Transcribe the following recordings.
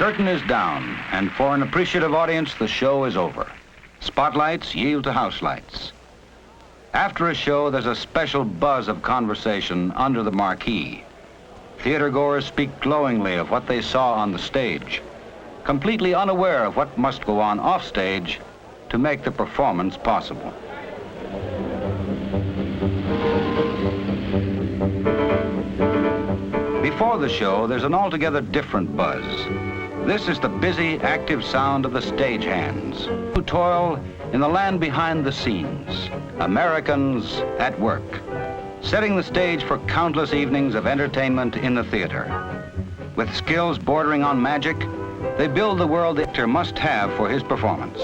curtain is down, and for an appreciative audience, the show is over. Spotlights yield to house lights. After a show, there's a special buzz of conversation under the marquee. Theatergoers speak glowingly of what they saw on the stage, completely unaware of what must go on off stage to make the performance possible. Before the show, there's an altogether different buzz. This is the busy, active sound of the stagehands, who toil in the land behind the scenes, Americans at work, setting the stage for countless evenings of entertainment in the theater. With skills bordering on magic, they build the world the actor must have for his performance.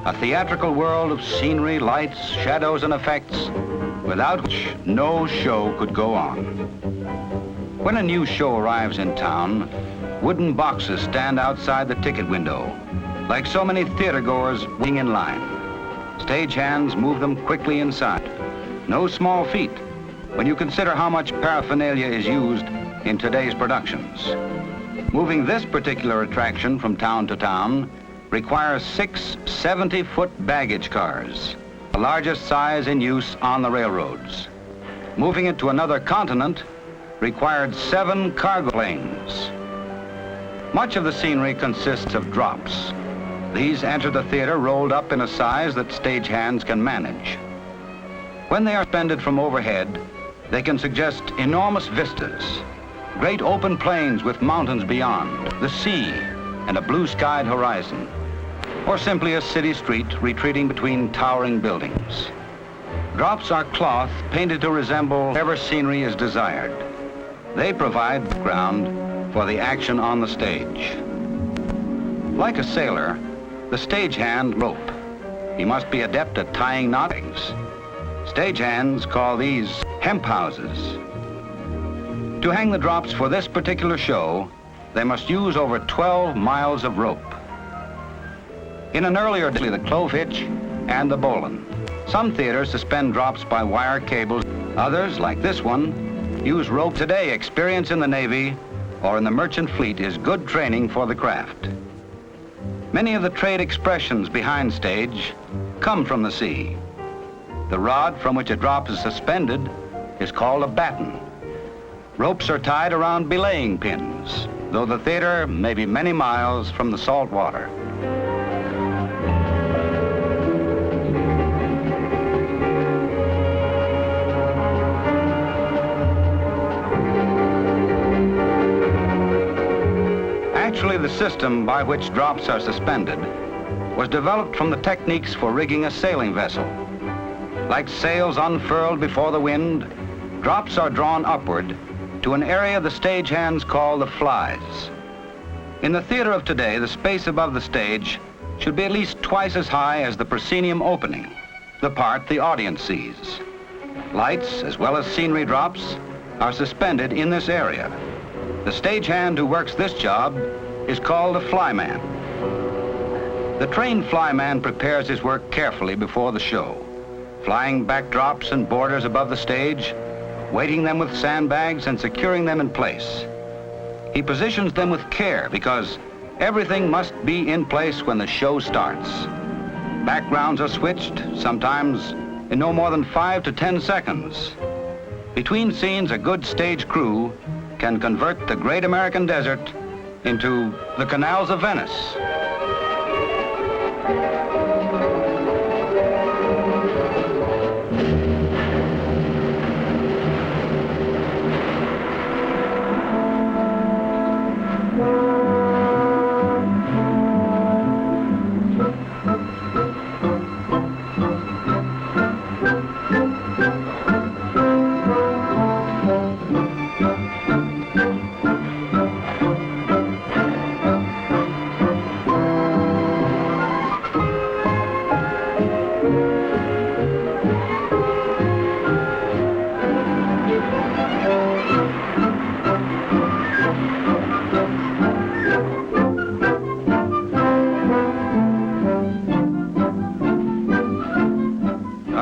A theatrical world of scenery, lights, shadows, and effects, without which no show could go on. When a new show arrives in town, wooden boxes stand outside the ticket window, like so many theatergoers waiting in line. Stagehands move them quickly inside. No small feat when you consider how much paraphernalia is used in today's productions. Moving this particular attraction from town to town requires 6 70-foot baggage cars, the largest size in use on the railroads. Moving it to another continent required 7 cargo planes. Much of the scenery consists of drops. These enter the theater rolled up in a size that stagehands can manage. When they are suspended from overhead, they can suggest enormous vistas, great open plains with mountains beyond, the sea, and a blue-skied horizon, or simply a city street retreating between towering buildings. Drops are cloth painted to resemble whatever scenery is desired. They provide background for the action on the stage. Like a sailor, the stagehand rope. He must be adept at tying knots. Stagehands call these hemp houses. To hang the drops for this particular show, they must use over 12 miles of rope. In an earlier day, the clove hitch and the bowline. Some theaters suspend drops by wire cables. Others, like this one, use rope. Today, experience in the Navy or in the merchant fleet is good training for the craft. Many of the trade expressions behind stage come from the sea. The rod from which a drop is suspended is called a batten. Ropes are tied around belaying pins, though the theater may be many miles from the salt water. Actually, the system by which drops are suspended was developed from the techniques for rigging a sailing vessel. Like sails unfurled before the wind, drops are drawn upward to an area the stagehands call the flies. In the theater of today, the space above the stage should be at least twice as high as the proscenium opening, the part the audience sees. Lights, as well as scenery drops, are suspended in this area. The stagehand who works this job is called a flyman. The trained flyman prepares his work carefully before the show, flying backdrops and borders above the stage, weighting them with sandbags and securing them in place. He positions them with care because everything must be in place when the show starts. Backgrounds are switched, sometimes in no more than 5 to 10 seconds. Between scenes, a good stage crew can convert the great American desert into the canals of Venice.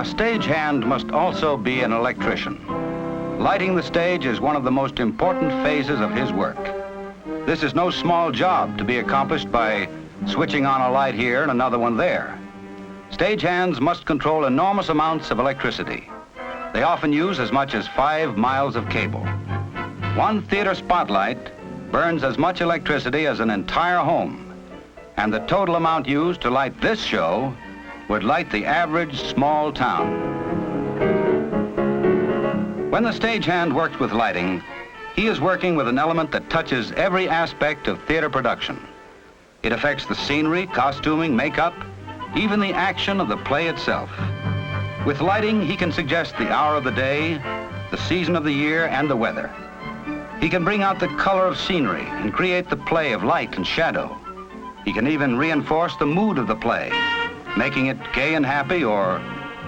A stagehand must also be an electrician. Lighting the stage is one of the most important phases of his work. This is no small job to be accomplished by switching on a light here and another one there. Stagehands must control enormous amounts of electricity. They often use as much as 5 miles of cable. One theater spotlight burns as much electricity as an entire home, and the total amount used to light this show would light the average small town. When the stagehand works with lighting, he is working with an element that touches every aspect of theater production. It affects the scenery, costuming, makeup, even the action of the play itself. With lighting, he can suggest the hour of the day, the season of the year, and the weather. He can bring out the color of scenery and create the play of light and shadow. He can even reinforce the mood of the play, making it gay and happy or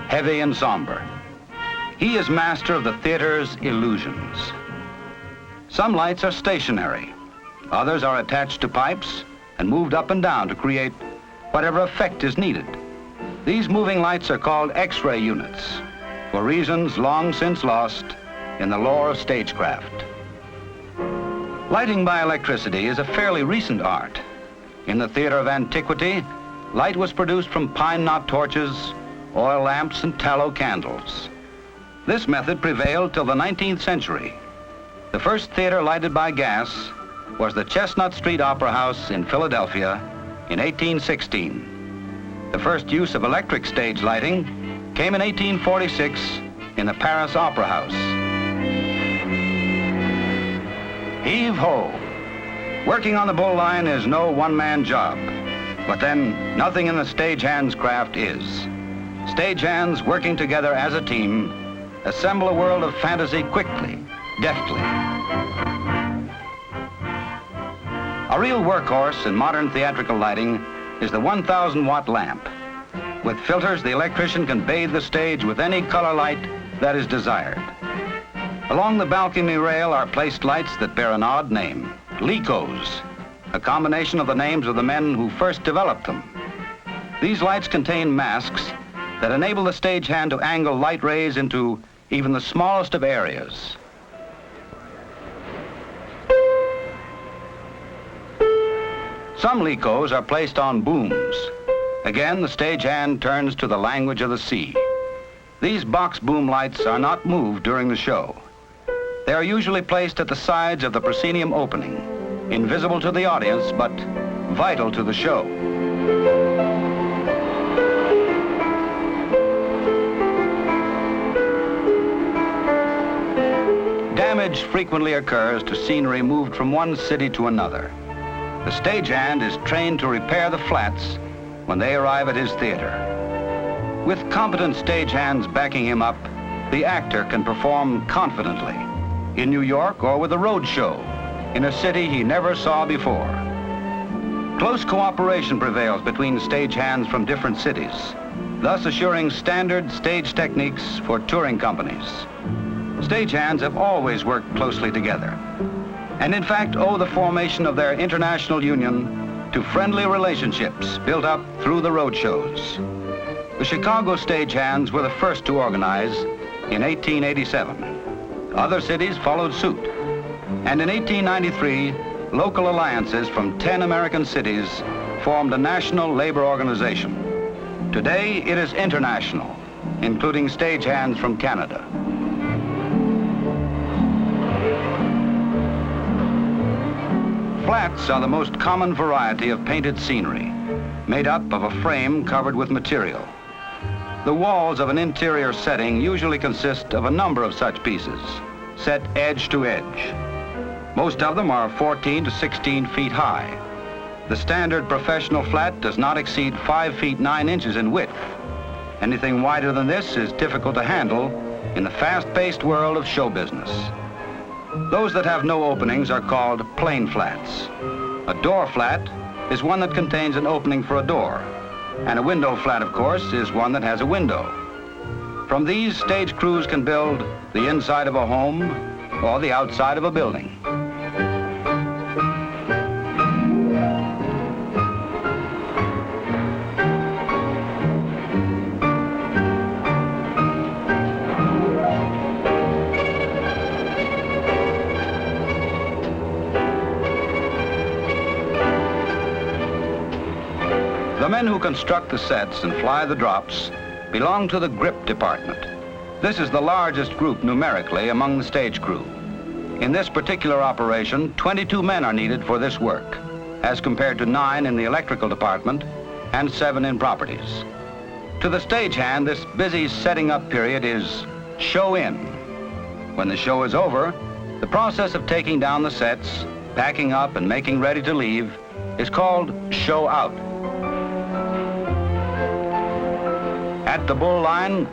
heavy and somber. He is master of the theater's illusions. Some lights are stationary. Others are attached to pipes and moved up and down to create whatever effect is needed. These moving lights are called X-ray units, for reasons long since lost in the lore of stagecraft. Lighting by electricity is a fairly recent art. In the theater of antiquity, light was produced from pine knot torches, oil lamps, and tallow candles. This method prevailed till the 19th century. The first theater lighted by gas was the Chestnut Street Opera House in Philadelphia in 1816. The first use of electric stage lighting came in 1846 in the Paris Opera House. Heave-ho! Working on the bull line is no one-man job, but then nothing in the stagehand's craft is. Stagehands working together as a team assemble a world of fantasy quickly, deftly. A real workhorse in modern theatrical lighting is the 1,000-watt lamp. With filters, the electrician can bathe the stage with any color light that is desired. Along the balcony rail are placed lights that bear an odd name, Licos, a combination of the names of the men who first developed them. These lights contain masks that enable the stagehand to angle light rays into even the smallest of areas. Some Licos are placed on booms. Again, the stagehand turns to the language of the sea. These box boom lights are not moved during the show. They are usually placed at the sides of the proscenium opening, invisible to the audience, but vital to the show. Damage frequently occurs to scenery moved from one city to another. The stagehand is trained to repair the flats when they arrive at his theater. With competent stagehands backing him up, the actor can perform confidently in New York or with a road show in a city he never saw before. Close cooperation prevails between stagehands from different cities, thus assuring standard stage techniques for touring companies. Stagehands have always worked closely together, and in fact owe the formation of their international union to friendly relationships built up through the road shows. The Chicago stagehands were the first to organize in 1887. Other cities followed suit, and in 1893, local alliances from 10 American cities formed a national labor organization. Today, it is international, including stagehands from Canada. Flats are the most common variety of painted scenery, made up of a frame covered with material. The walls of an interior setting usually consist of a number of such pieces, set edge to edge. Most of them are 14 to 16 feet high. The standard professional flat does not exceed 5 feet 9 inches in width. Anything wider than this is difficult to handle in the fast-paced world of show business. Those that have no openings are called plain flats. A door flat is one that contains an opening for a door, and a window flat, of course, is one that has a window. From these, stage crews can build the inside of a home or the outside of a building. men who construct the sets and fly the drops belong to the grip department. This is the largest group numerically among the stage crew. In this particular operation, 22 men are needed for this work, as compared to 9 in the electrical department and 7 in properties. To the stagehand, this busy setting up period is show in. When the show is over, the process of taking down the sets, packing up and making ready to leave is called show out. At the bull line,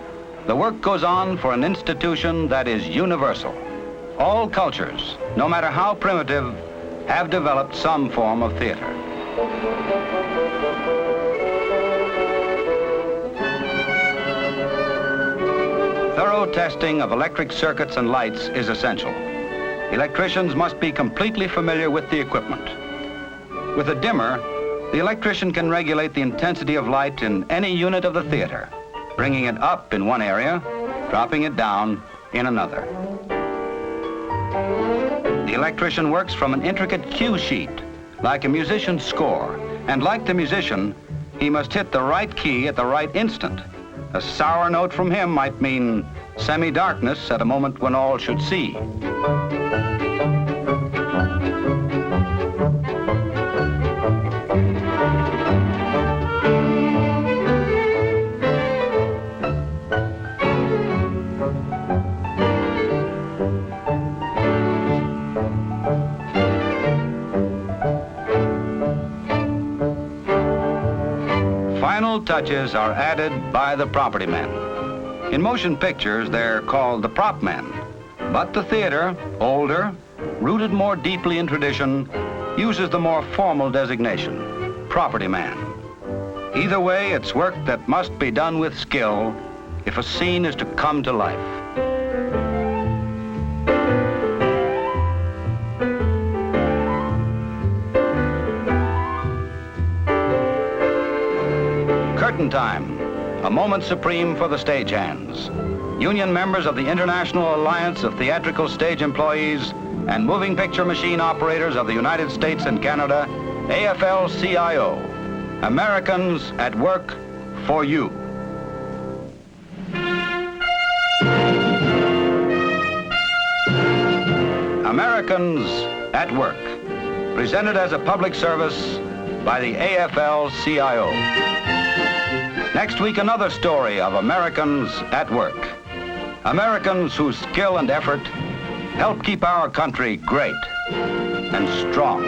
the work goes on for an institution that is universal. All cultures, no matter how primitive, have developed some form of theater. Thorough testing of electric circuits and lights is essential. Electricians must be completely familiar with the equipment. With a dimmer, the electrician can regulate the intensity of light in any unit of the theater, bringing it up in one area, dropping it down in another. The electrician works from an intricate cue sheet, like a musician's score, and like the musician, he must hit the right key at the right instant. A sour note from him might mean semi-darkness at a moment when all should see. Final touches are added by the property men. In motion pictures, they're called the prop men. But the theater, older, rooted more deeply in tradition, uses the more formal designation, property man. Either way, it's work that must be done with skill if a scene is to come to life. Curtain time, a moment supreme for the stagehands. Union members of the International Alliance of Theatrical Stage Employees and Moving Picture Machine Operators of the United States and Canada, AFL-CIO. Americans at work for you. Americans at Work, presented as a public service by the AFL-CIO. Next week, another story of Americans at work. Americans whose skill and effort help keep our country great and strong.